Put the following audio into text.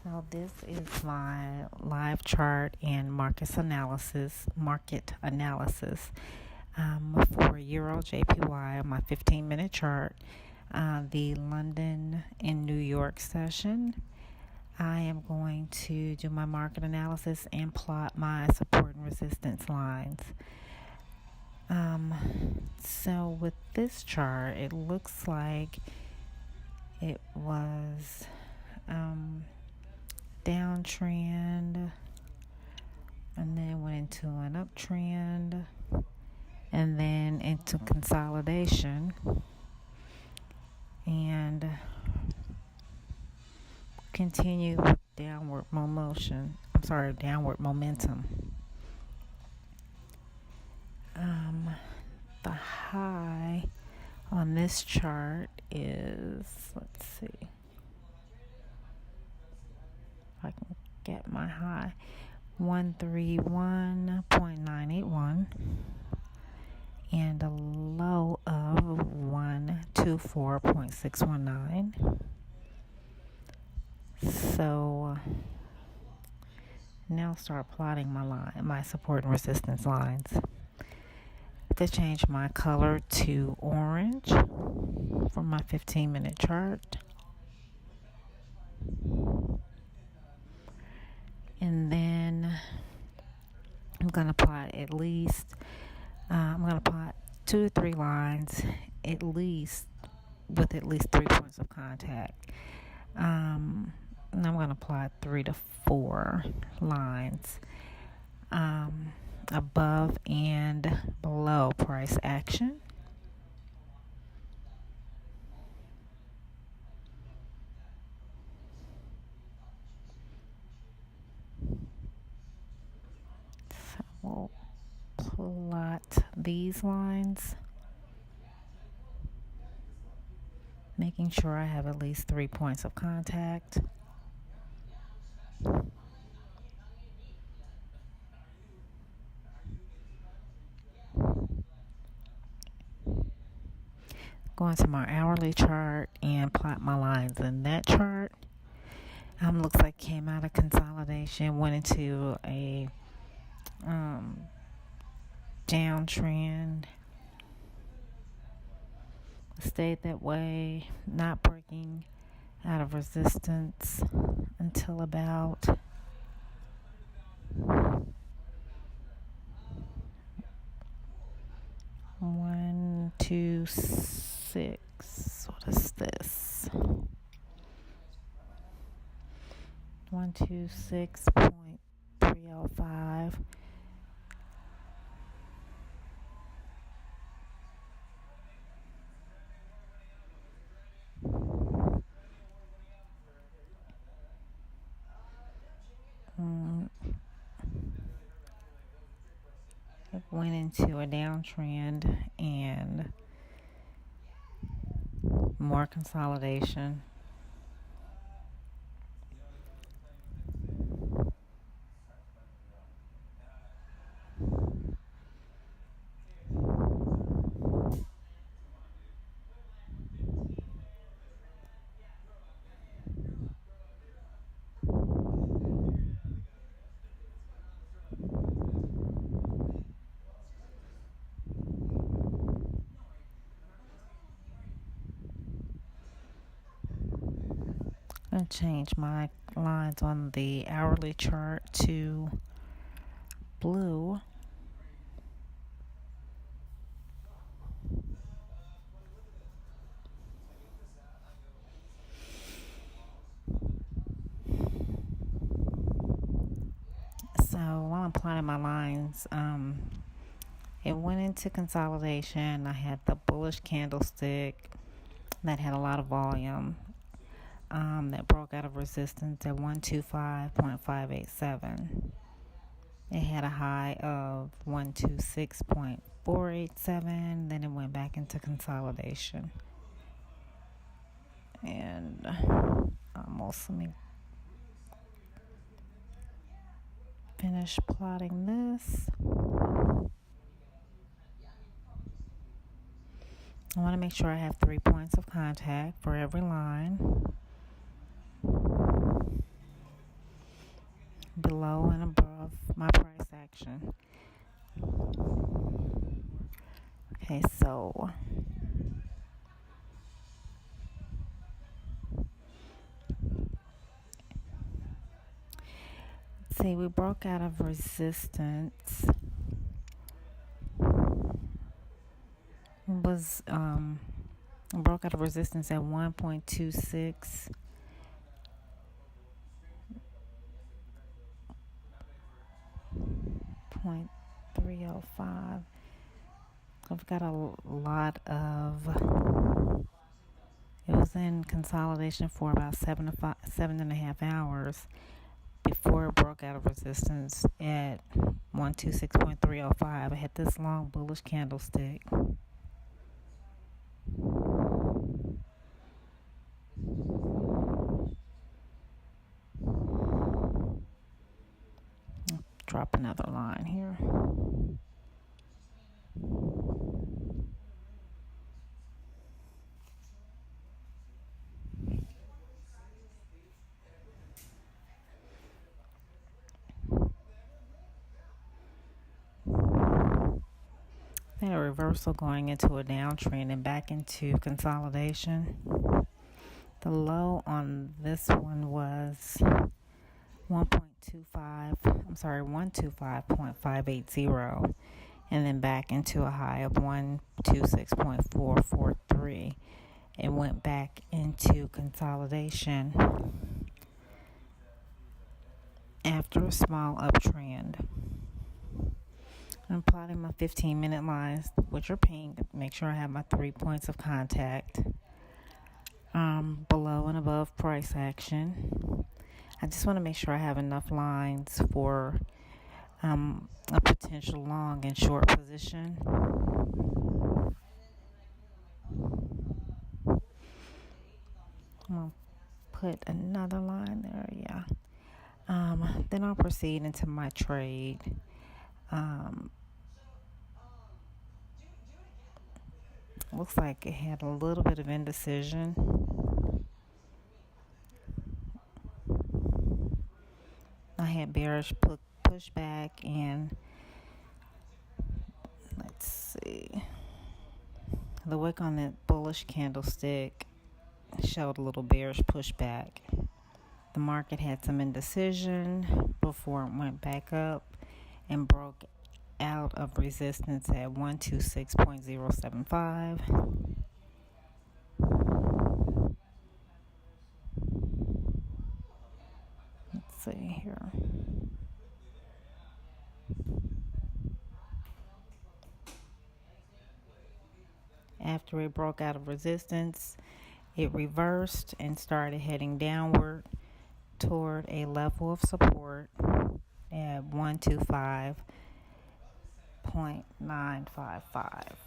So this is my live chart and market analysis for Euro JPY, my 15-minute chart, the London and New York session. I am going to do my market analysis and plot my support and resistance lines. So with this chart, it looks like it was downtrend and then went into an uptrend and then into consolidation and continued with downward momentum. The high on this chart is, let's see if I can get my high, 131.981 and a low of 124.619. So now start plotting my support and resistance lines. To change my color to orange for my 15-minute chart. And then I'm going to plot I'm going to plot 2 to 3 lines with at least 3 points of contact. And I'm going to plot 3 to 4 lines above and below price action. So we'll plot these lines, making sure I have at least 3 points of contact. Go into my hourly chart and plot my lines in that chart. Looks like came out of consolidation, went into a downtrend, stayed that way, not breaking out of resistance until about 126. What is this? 126.305. It went into a downtrend and more consolidation. And change my lines on the hourly chart to blue. So while I'm plotting my lines, it went into consolidation. I had the bullish candlestick that had a lot of volume. That broke out of resistance at 125.587. It had a high of 126.487. Then it went back into consolidation. And let me finish plotting this. I want to make sure I have 3 points of contact for every line. action. Okay, so see, we broke out of resistance. Was broke out of resistance at 1.26. .305. I've got a lot of. It was in consolidation for about 7.5 hours before it broke out of resistance at 126.305. I had this long bullish candlestick. Drop another line here. Then a reversal going into a downtrend and back into consolidation. The low on this one was 125.580, and then back into a high of 126.443. It went back into consolidation after a small uptrend. I'm plotting my 15-minute lines, which are pink. Make sure I have my 3 points of contact below and above price action. I just want to make sure I have enough lines for a potential long and short position. I'm going to put another line there, yeah. Then I'll proceed into my trade. Looks like it had a little bit of indecision. I had bearish pushback, and let's see, the wick on that bullish candlestick showed a little bearish pushback. The market had some indecision before it went back up and broke out of resistance at 126.075. Let's see here. After it broke out of resistance, it reversed and started heading downward toward a level of support at 125.955.